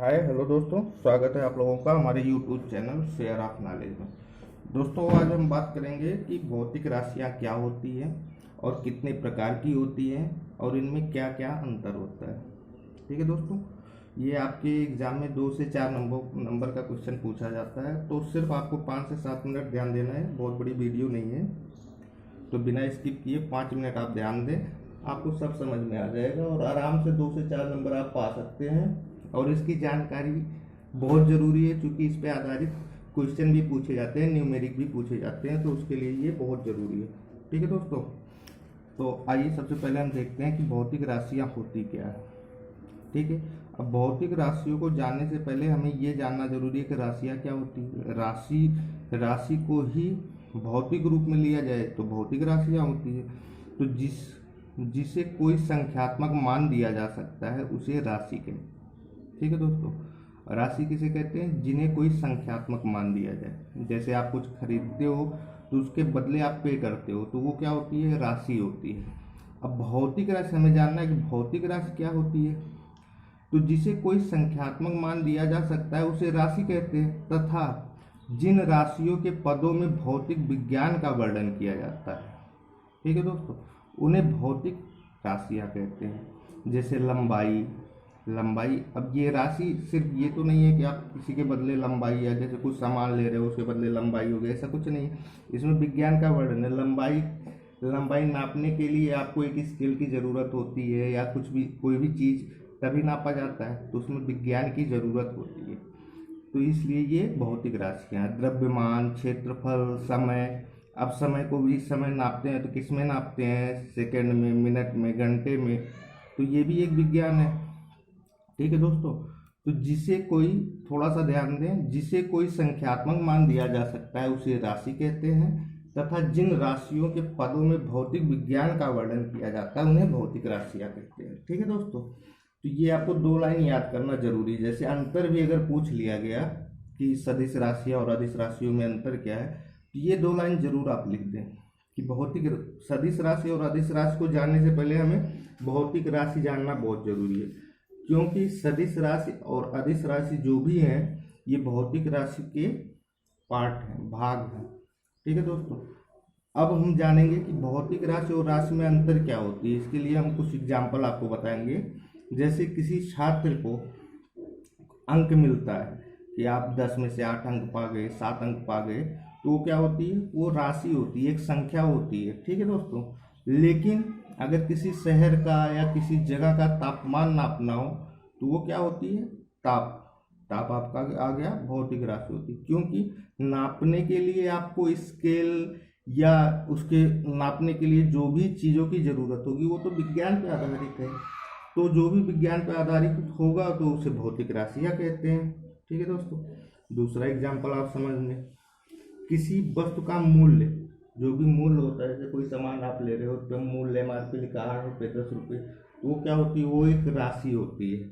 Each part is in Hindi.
हाय हेलो दोस्तों, स्वागत है आप लोगों का हमारे YouTube channel share of knowledge में। दोस्तों, आज हम बात करेंगे कि भौतिक राशियाँ क्या होती हैं और कितने प्रकार की होती हैं और इनमें क्या क्या अंतर होता है। ठीक है दोस्तों, ये आपके एग्जाम में 2 से 4 नंबर का क्वेश्चन पूछा जाता है, तो सिर्फ आपको 5 से 7 मिनट ध्यान देना है। बहुत बड़ी वीडियो नहीं है, तो बिना स्किप किए 5 मिनट आप ध्यान दें, आपको सब समझ में आ जाएगा और आराम से 2 से 4 नंबर आप पा सकते हैं। और इसकी जानकारी बहुत ज़रूरी है, क्योंकि इस पे आधारित क्वेश्चन भी पूछे जाते हैं, न्यूमेरिक भी पूछे जाते हैं, तो उसके लिए ये बहुत ज़रूरी है। ठीक है दोस्तों, तो आइए सबसे पहले हम देखते हैं कि भौतिक राशियाँ होती क्या है। ठीक है, अब भौतिक राशियों को जानने से पहले हमें ये जानना जरूरी है कि राशियाँ क्या होती है। राशि को ही भौतिक रूप में लिया जाए तो भौतिक राशियाँ होती है। तो जिसे कोई संख्यात्मक मान दिया जा सकता है उसे राशि कहते हैं। ठीक है दोस्तों, राशि किसे कहते हैं? जिन्हें कोई संख्यात्मक मान दिया जाए। जैसे आप कुछ खरीदते हो तो उसके बदले आप पे करते हो, तो वो क्या होती है? राशि होती है। अब भौतिक राशि हमें जानना है कि भौतिक राशि क्या होती है। तो जिसे कोई संख्यात्मक मान दिया जा सकता है उसे राशि कहते हैं, तथा जिन राशियों के पदों में भौतिक विज्ञान का वर्णन किया जाता है, ठीक है दोस्तों, उन्हें भौतिक राशियाँ कहते हैं। जैसे लंबाई। लंबाई, अब ये राशि सिर्फ ये तो नहीं है कि आप किसी के बदले लंबाई, या जैसे कुछ सामान ले रहे हो उसके बदले लंबाई हो गया, ऐसा कुछ नहीं है। इसमें विज्ञान का वर्णन है। लंबाई लंबाई नापने के लिए आपको एक स्केल की ज़रूरत होती है, या कुछ भी कोई भी चीज़ तभी नापा जाता है, तो उसमें विज्ञान की ज़रूरत होती है। तो इसलिए ये भौतिक राशियाँ, द्रव्यमान, क्षेत्रफल, समय। अब समय को भी समय नापते हैं तो किस में नापते हैं? सेकंड में, मिनट में, घंटे में। तो ये भी एक विज्ञान है। ठीक है दोस्तों, तो जिसे कोई, थोड़ा सा ध्यान दें, जिसे कोई संख्यात्मक मान दिया जा सकता है उसे राशि कहते हैं, तथा जिन राशियों के पदों में भौतिक विज्ञान का वर्णन किया जाता है उन्हें भौतिक राशियाँ कहते हैं। ठीक है दोस्तों, तो ये आपको 2 लाइन याद करना जरूरी है। जैसे अंतर भी अगर पूछ लिया गया कि सदिश राशियाँ और अदिश राशियों में अंतर क्या है, तो ये 2 लाइन जरूर आप लिख दें कि भौतिक सदिश राशि और अदिश राशि को जानने से पहले हमें भौतिक राशि जानना बहुत जरूरी है, क्योंकि सदिश राशि और अदिश राशि जो भी हैं ये भौतिक राशि के पार्ट हैं, भाग हैं। ठीक है दोस्तों, अब हम जानेंगे कि भौतिक राशि और राशि में अंतर क्या होती है। इसके लिए हम कुछ एग्जाम्पल आपको बताएंगे। जैसे किसी छात्र को अंक मिलता है कि आप 10 में से 8 अंक पा गए, 7 अंक पा गए, तो वो क्या होती है? वो राशि होती है, एक संख्या होती है। ठीक है दोस्तों, लेकिन अगर किसी शहर का या किसी जगह का तापमान नापना हो तो वो क्या होती है? ताप। ताप आपका आ गया भौतिक राशि होती है, क्योंकि नापने के लिए आपको स्केल या उसके नापने के लिए जो भी चीज़ों की ज़रूरत होगी वो तो विज्ञान पे आधारित है। तो जो भी विज्ञान पर आधारित होगा तो उसे भौतिक राशियाँ कहते हैं। ठीक है दोस्तों, दूसरा एग्जाम्पल आप समझ लें। किसी वस्तु का मूल्य, जो भी मूल्य होता है, जैसे कोई सामान आप ले रहे हो तो मूल्य एमआरपी लिखा 8 रुपये, 10 रुपये, तो वो क्या होती है? वो एक राशि होती है।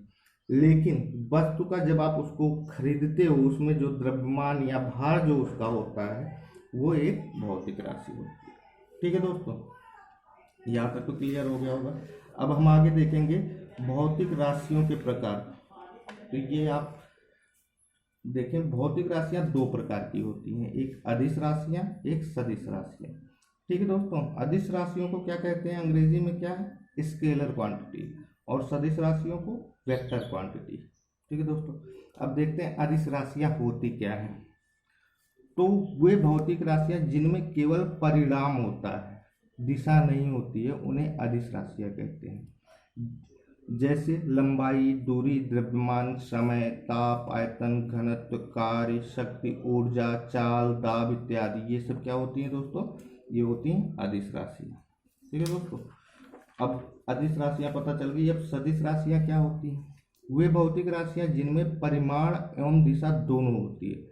लेकिन वस्तु का जब आप उसको खरीदते हो, उसमें जो द्रव्यमान या भार जो उसका होता है वो एक भौतिक राशि होती है। ठीक है दोस्तों, यहाँ तक तो क्लियर हो गया होगा। अब हम आगे देखेंगे भौतिक राशियों के प्रकार। तो ये आप देखें, भौतिक राशियाँ 2 प्रकार की होती हैं, एक अदिश राशियाँ, एक सदिश राशियाँ। ठीक है दोस्तों, अदिश राशियों को क्या कहते हैं? अंग्रेजी में क्या है? Scalar quantity. और सदिश राशियों को वेक्टर क्वांटिटी। ठीक है दोस्तों, अब देखते हैं अदिश राशियाँ होती क्या हैं। तो वे भौतिक राशियाँ जिनमें केवल परिणाम होता है, दिशा नहीं होती है, उन्हें अदिश राशियाँ कहते हैं। जैसे लंबाई, दूरी, द्रव्यमान, समय, ताप, आयतन, घनत्व, कार्य, शक्ति, ऊर्जा, चाल, दाब इत्यादि, ये सब क्या होती हैं दोस्तों? ये होती हैं अदिश राशियाँ। ठीक है दोस्तों, अब अदिश राशियाँ पता चल गई। अब सदिश राशियाँ क्या होती हैं? वे भौतिक राशियाँ जिनमें परिमाण एवं दिशा दोनों होती है।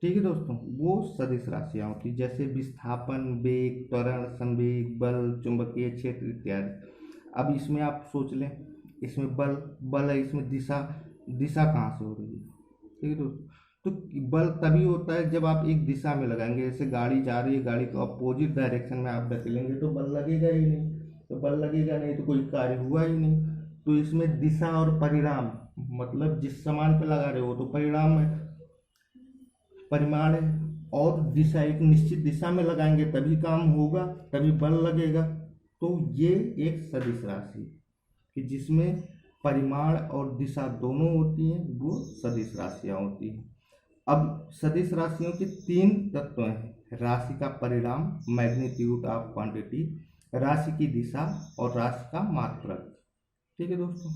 ठीक है दोस्तों, वो सदिश राशियाँ होती है। जैसे विस्थापन, वेग, त्वरण, संवेग, बल, चुंबकीय क्षेत्र इत्यादि। अब इसमें आप सोच लें, इसमें बल बल है, इसमें दिशा दिशा कहाँ से हो रही है? ठीक है दोस्तों, तो बल तभी होता है जब आप एक दिशा में लगाएंगे। जैसे गाड़ी जा रही है, गाड़ी को अपोजिट डायरेक्शन में आप धकेलेंगे तो बल लगेगा ही नहीं। तो बल लगेगा नहीं तो कोई कार्य हुआ ही नहीं। तो इसमें दिशा और परिणाम मतलब जिस सामान पे लगा रहे हो तो परिणाम है, परिमाण है, और दिशा एक निश्चित दिशा में लगाएंगे तभी काम होगा, तभी बल लगेगा। तो ये एक सदिश राशि कि जिसमें परिमाण और दिशा दोनों होती हैं, वो सदिश राशियां होती हैं। अब सदिश राशियों के तीन तत्व हैं: राशि का परिणाम, मैग्नीट्यूड ऑफ क्वांटिटी, राशि की दिशा और राशि का मात्रक। ठीक है दोस्तों,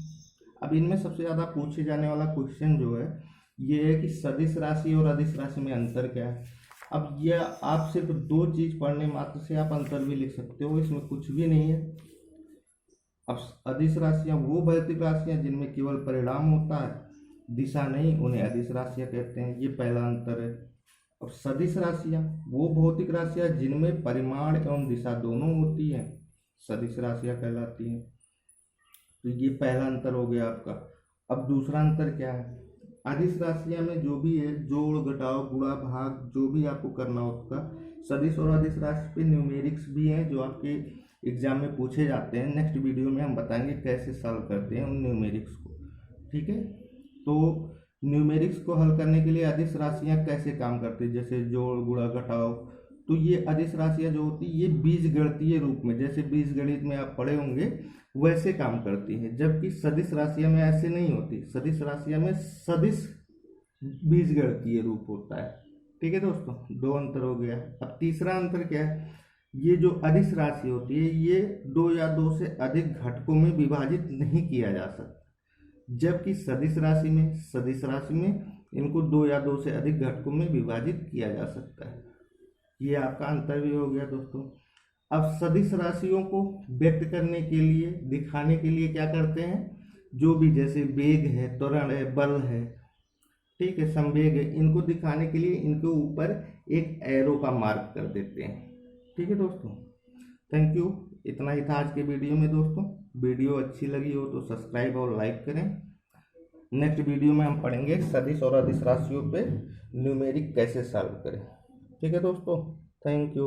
अब इनमें सबसे ज़्यादा पूछे जाने वाला क्वेश्चन जो है ये है कि सदिश राशि और अदिश राशि में अंतर क्या है। अब ये आप सिर्फ दो चीज पढ़ने मात्र से आप अंतर भी लिख सकते हो, इसमें कुछ भी नहीं है। अब अदिश राशियां वो भौतिक राशियां जिनमें केवल परिणाम होता है, दिशा नहीं, उन्हें अदिश राशियां कहते हैं। ये पहला अंतर है। अब सदिश राशियां वो भौतिक राशियां जिनमें परिमाण एवं दिशा दोनों होती हैं, सदिश राशियां कहलाती हैं। तो ये पहला अंतर हो गया आपका। अब दूसरा अंतर क्या है, अदिश राशियां में जो भी है, जोड़ घटाव गुणा भाग जो भी आपको करना होगा, सदिश और अदिश राशि पे न्यूमेरिक्स भी हैं जो आपके एग्जाम में पूछे जाते हैं। नेक्स्ट वीडियो में हम बताएंगे कैसे सॉल्व करते हैं उन न्यूमेरिक्स को। ठीक है, तो न्यूमेरिक्स को हल करने के लिए अदिश राशियां कैसे काम करती है, जैसे जोड़ गुणा घटाव, तो ये अदिश राशियां जो होती है ये बीज गणितीय रूप में, जैसे बीज गणित में आप पढ़े होंगे वैसे काम करती है, जबकि सदिश राशियां में ऐसे नहीं होती। सदिश राशियां में सदिश बीज गणितीय रूप होता है। ठीक है दोस्तों, दो अंतर हो गया। अब तीसरा अंतर क्या है, ये जो अदिश राशि होती है ये दो या दो से अधिक घटकों में विभाजित नहीं किया जा सकता, जबकि सदिश राशि में इनको दो या दो से अधिक घटकों में विभाजित किया जा सकता है। ये आपका अंतर भी हो गया दोस्तों। अब सदिश राशियों को व्यक्त करने के लिए, दिखाने के लिए क्या करते हैं, जो भी जैसे वेग है, त्वरण है, बल है, ठीक है, संवेग है, इनको दिखाने के लिए इनके ऊपर एक एरो का मार्क कर देते हैं। ठीक है दोस्तों, थैंक यू। इतना ही था आज के वीडियो में दोस्तों। वीडियो अच्छी लगी हो तो सब्सक्राइब और लाइक करें। नेक्स्ट वीडियो में हम पढ़ेंगे सदिश और अदिश राशियों पे न्यूमेरिक कैसे सॉल्व करें। ठीक है दोस्तों, थैंक यू।